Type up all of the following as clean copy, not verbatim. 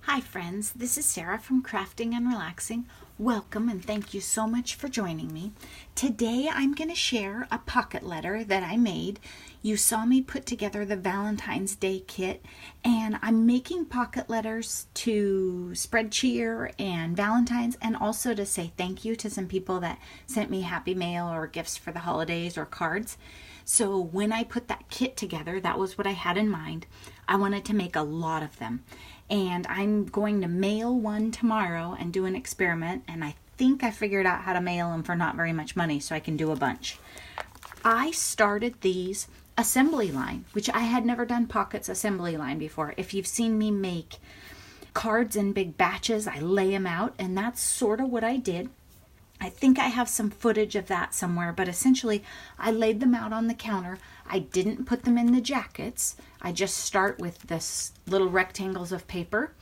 Hi friends, this is Sarah from Crafting and Relaxing. Welcome and thank you so much for joining me. Today I'm going to share a pocket letter that I made. You saw me put together the Valentine's Day kit, and I'm making pocket letters to spread cheer and Valentine's, and also to say thank you to some people that sent me happy mail or gifts for the holidays or cards. So when I put that kit together, that was what I had in mind. I wanted to make a lot of them. And I'm going to mail one tomorrow and do an experiment. And I think I figured out how to mail them for not very much money, so I can do a bunch. I started these assembly line, which I had never done pockets assembly line before. If you've seen me make cards in big batches, I lay them out, and that's sort of what I did. I think I have some footage of that somewhere, but essentially I laid them out on the counter. I didn't put them in the jackets. I just start with this little rectangles of paper,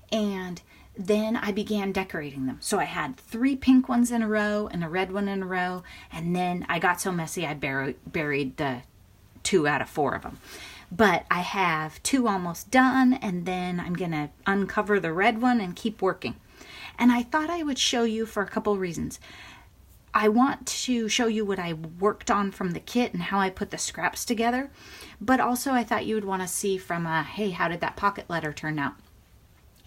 and then I began decorating them. So I had 3 pink ones in a row and a red one in a row, and then I got so messy I buried the 2 out of 4 of them. But I have 2 almost done, and then I'm going to uncover the red one and keep working. And I thought I would show you for a couple reasons. I want to show you what I worked on from the kit and how I put the scraps together. But also I thought you would want to see from hey, how did that pocket letter turn out?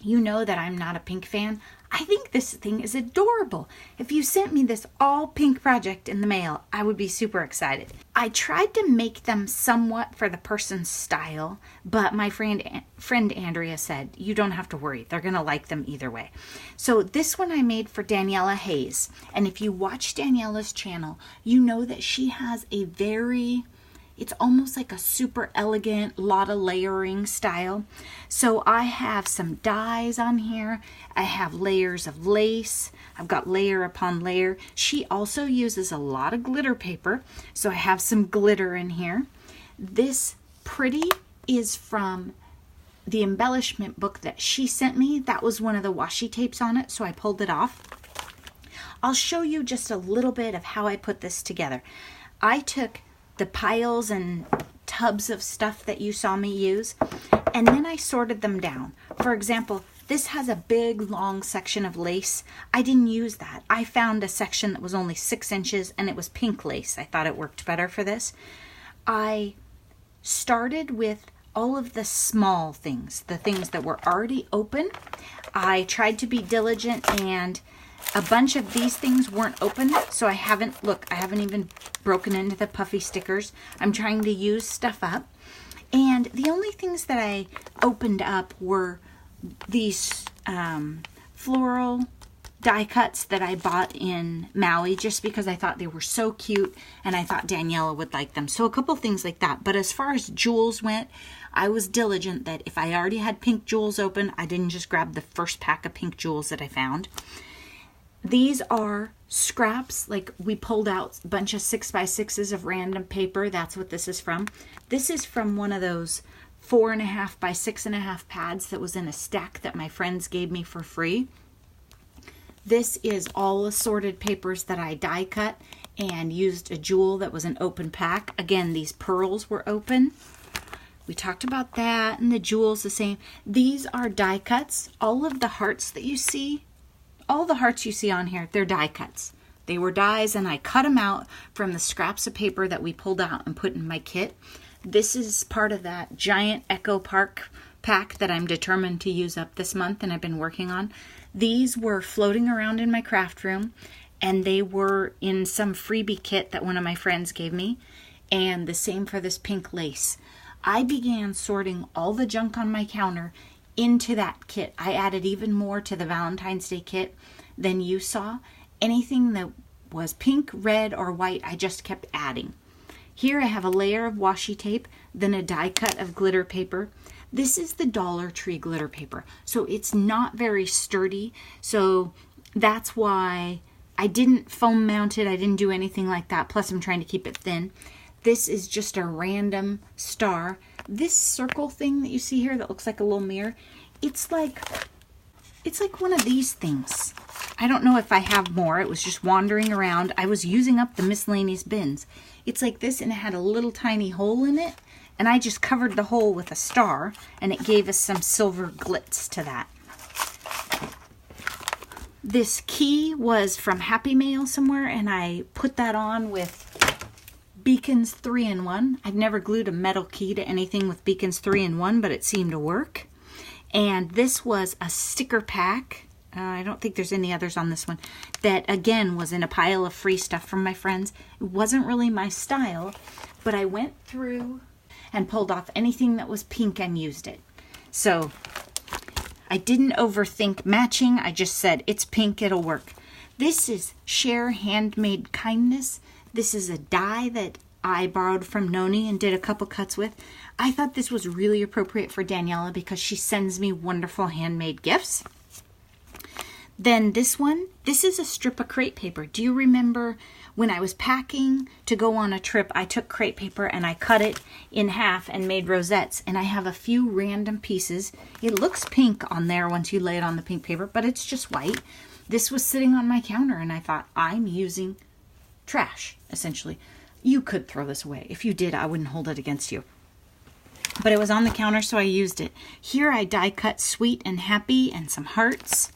You know that I'm not a pink fan. I think this thing is adorable. If you sent me this all pink project in the mail, I would be super excited. I tried to make them somewhat for the person's style, but my friend Andrea said, you don't have to worry. They're going to like them either way. So this one I made for Daniella Hayes. And if you watch Daniella's channel, you know that she has a it's almost like a super elegant, lot of layering style. So I have some dies on here. I have layers of lace. I've got layer upon layer. She also uses a lot of glitter paper. So I have some glitter in here. This pretty is from the embellishment book that she sent me. That was one of the washi tapes on it, so I pulled it off. I'll show you just a little bit of how I put this together. I took the piles and tubs of stuff that you saw me use, and then I sorted them down. For example, this has a big long section of lace. I didn't use that. I found a section that was only 6 inches and it was pink lace. I thought it worked better for this. I started with all of the small things, the things that were already open. I tried to be diligent, and a bunch of these things weren't open, so I haven't even broken into the puffy stickers. I'm trying to use stuff up. And the only things that I opened up were these floral die cuts that I bought in Maui, just because I thought they were so cute and I thought Daniella would like them. So a couple things like that. But as far as jewels went, I was diligent that if I already had pink jewels open, I didn't just grab the first pack of pink jewels that I found. These are scraps, like we pulled out a bunch of 6x6s of random paper. That's what this is from. This is from one of those 4.5 by 6.5 pads that was in a stack that my friends gave me for free. This is all assorted papers that I die cut and used a jewel that was an open pack. Again, these pearls were open. We talked about that, and the jewels the same. These are die cuts. All of the hearts that you see, all the hearts you see on here, they're die cuts. They were dies, and I cut them out from the scraps of paper that we pulled out and put in my kit. This is part of that giant Echo Park pack that I'm determined to use up this month and I've been working on. These were floating around in my craft room, and they were in some freebie kit that one of my friends gave me, and the same for this pink lace. I began sorting all the junk on my counter into that kit. I added even more to the Valentine's Day kit than you saw. Anything that was pink, red, or white, I just kept adding. Here I have a layer of washi tape, then a die cut of glitter paper. This is the Dollar Tree glitter paper, so it's not very sturdy, so that's why I didn't foam mount it. I didn't do anything like that, plus I'm trying to keep it thin. This is just a random star. This circle thing that you see here that looks like a little mirror, it's like one of these things. I don't know if I have more. It was just wandering around. I was using up the miscellaneous bins. It's like this, and it had a little tiny hole in it, and I just covered the hole with a star, and it gave us some silver glitz to that. This key was from Happy Mail somewhere, and I put that on with Beacon's 3-in-1. I've never glued a metal key to anything with Beacon's 3-in-1, but it seemed to work. And this was a sticker pack. I don't think there's any others on this one. That, again, was in a pile of free stuff from my friends. It wasn't really my style, but I went through and pulled off anything that was pink and used it. So I didn't overthink matching. I just said, it's pink, it'll work. This is Share Handmade Kindness. This is a die that I borrowed from Noni and did a couple cuts with. I thought this was really appropriate for Daniella because she sends me wonderful handmade gifts. Then this one, this is a strip of crepe paper. Do you remember when I was packing to go on a trip, I took crepe paper and I cut it in half and made rosettes. And I have a few random pieces. It looks pink on there once you lay it on the pink paper, but it's just white. This was sitting on my counter and I thought, I'm using trash, essentially. You could throw this away. If you did, I wouldn't hold it against you. But it was on the counter, so I used it. Here I die cut sweet and happy and some hearts.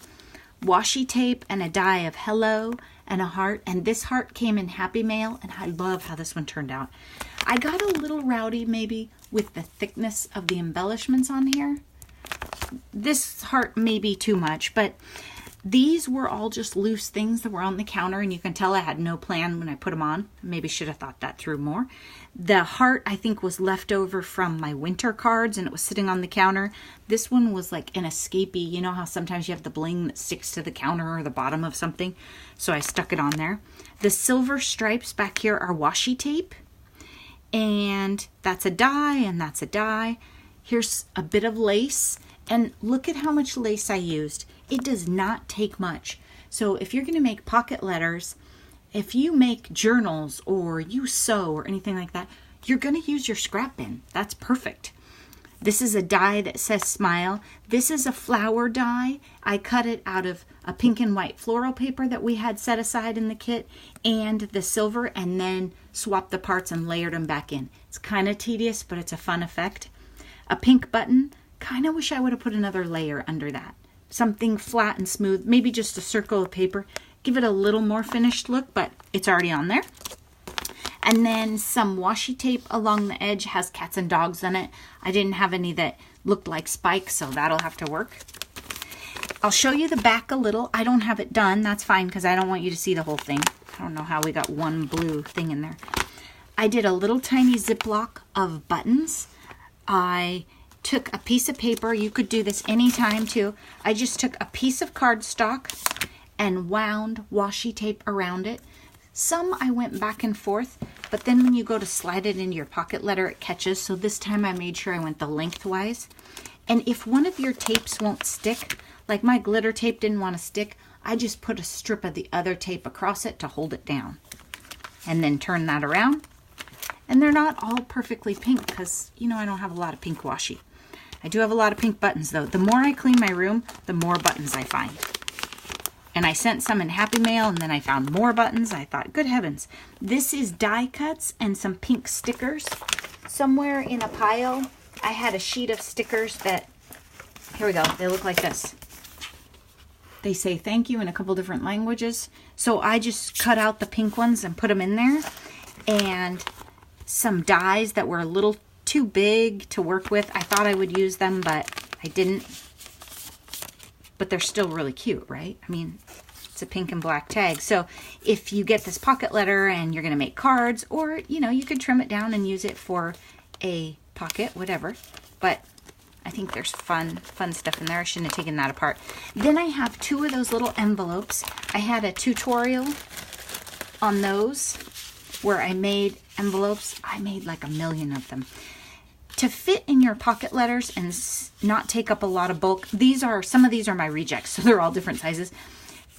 Washi tape and a die of hello and a heart, and this heart came in Happy Mail, and I love how this one turned out. I got a little rowdy maybe with the thickness of the embellishments on here. This heart may be too much, but these were all just loose things that were on the counter, and you can tell I had no plan when I put them on. Maybe should have thought that through more. The heart, I think, was left over from my winter cards, and it was sitting on the counter. This one was like an escapee. You know how sometimes you have the bling that sticks to the counter or the bottom of something? So I stuck it on there. The silver stripes back here are washi tape, and that's a die, and that's a die. Here's a bit of lace, and look at how much lace I used. It does not take much. So if you're going to make pocket letters, if you make journals or you sew or anything like that, you're going to use your scrap bin. That's perfect. This is a die that says smile. This is a flower die. I cut it out of a pink and white floral paper that we had set aside in the kit and the silver, and then swapped the parts and layered them back in. It's kind of tedious, but it's a fun effect. A pink button. Kind of wish I would have put another layer under that. Something flat and smooth, maybe just a circle of paper. Give it a little more finished look, but it's already on there. And then some washi tape along the edge has cats and dogs on it. I didn't have any that looked like spikes, so that'll have to work. I'll show you the back a little. I don't have it done. That's fine because I don't want you to see the whole thing. I don't know how we got one blue thing in there. I did a little tiny Ziploc of buttons. I took a piece of paper. You could do this anytime too. I just took a piece of cardstock and wound washi tape around it. Some I went back and forth, but then when you go to slide it into your pocket letter, it catches. So this time I made sure I went the lengthwise. And if one of your tapes won't stick, like my glitter tape didn't want to stick, I just put a strip of the other tape across it to hold it down. And then turn that around. And they're not all perfectly pink because, you know, I don't have a lot of pink washi. I do have a lot of pink buttons though. The more I clean my room, the more buttons I find. And I sent some in Happy Mail, and then I found more buttons. I thought, good heavens. This is die cuts and some pink stickers. Somewhere in a pile, I had a sheet of stickers that, here we go, they look like this. They say thank you in a couple different languages. So I just cut out the pink ones and put them in there. And some dies that were a little too big to work with. I thought I would use them, but I didn't. But they're still really cute, right? I mean, it's a pink and black tag. So if you get this pocket letter and you're going to make cards, or, you know, you could trim it down and use it for a pocket, whatever. But I think there's fun stuff in there. I shouldn't have taken that apart. Then I have two of those little envelopes. I had a tutorial on those where I made envelopes. I made like 1 million of them. To fit in your pocket letters and not take up a lot of bulk, some of these are my rejects, so they're all different sizes.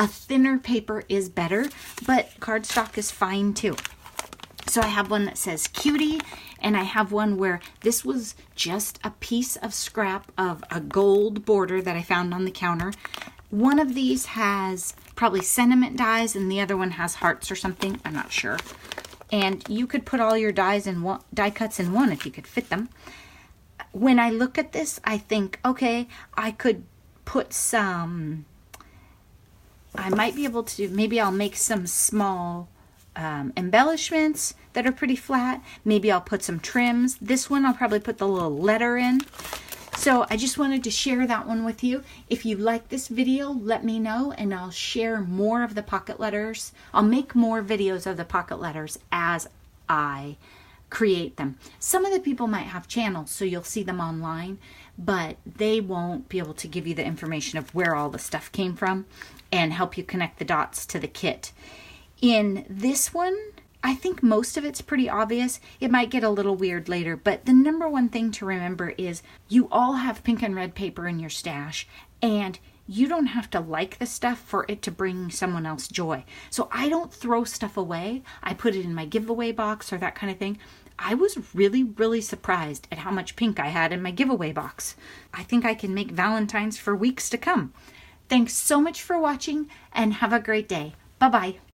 A thinner paper is better, but cardstock is fine too. So I have one that says cutie, and I have one where this was just a piece of scrap of a gold border that I found on the counter. One of these has probably sentiment dies, and the other one has hearts or something. I'm not sure. And you could put all your dies in one, die cuts in one if you could fit them. When I look at this, I think, okay, I could put some I might be able to, maybe I'll make some small embellishments that are pretty flat. Maybe I'll put some trims. This one I'll probably put the little letter in. So I just wanted to share that one with you. If you like this video, let me know and I'll share more of the pocket letters. I'll make more videos of the pocket letters as I create them. Some of the people might have channels, so you'll see them online, but they won't be able to give you the information of where all the stuff came from and help you connect the dots to the kit. In this one, I think most of it's pretty obvious. It might get a little weird later, but the number one thing to remember is you all have pink and red paper in your stash, and you don't have to like the stuff for it to bring someone else joy. So I don't throw stuff away. I put it in my giveaway box or that kind of thing. I was really surprised at how much pink I had in my giveaway box. I think I can make Valentines for weeks to come. Thanks so much for watching and have a great day. Bye-bye.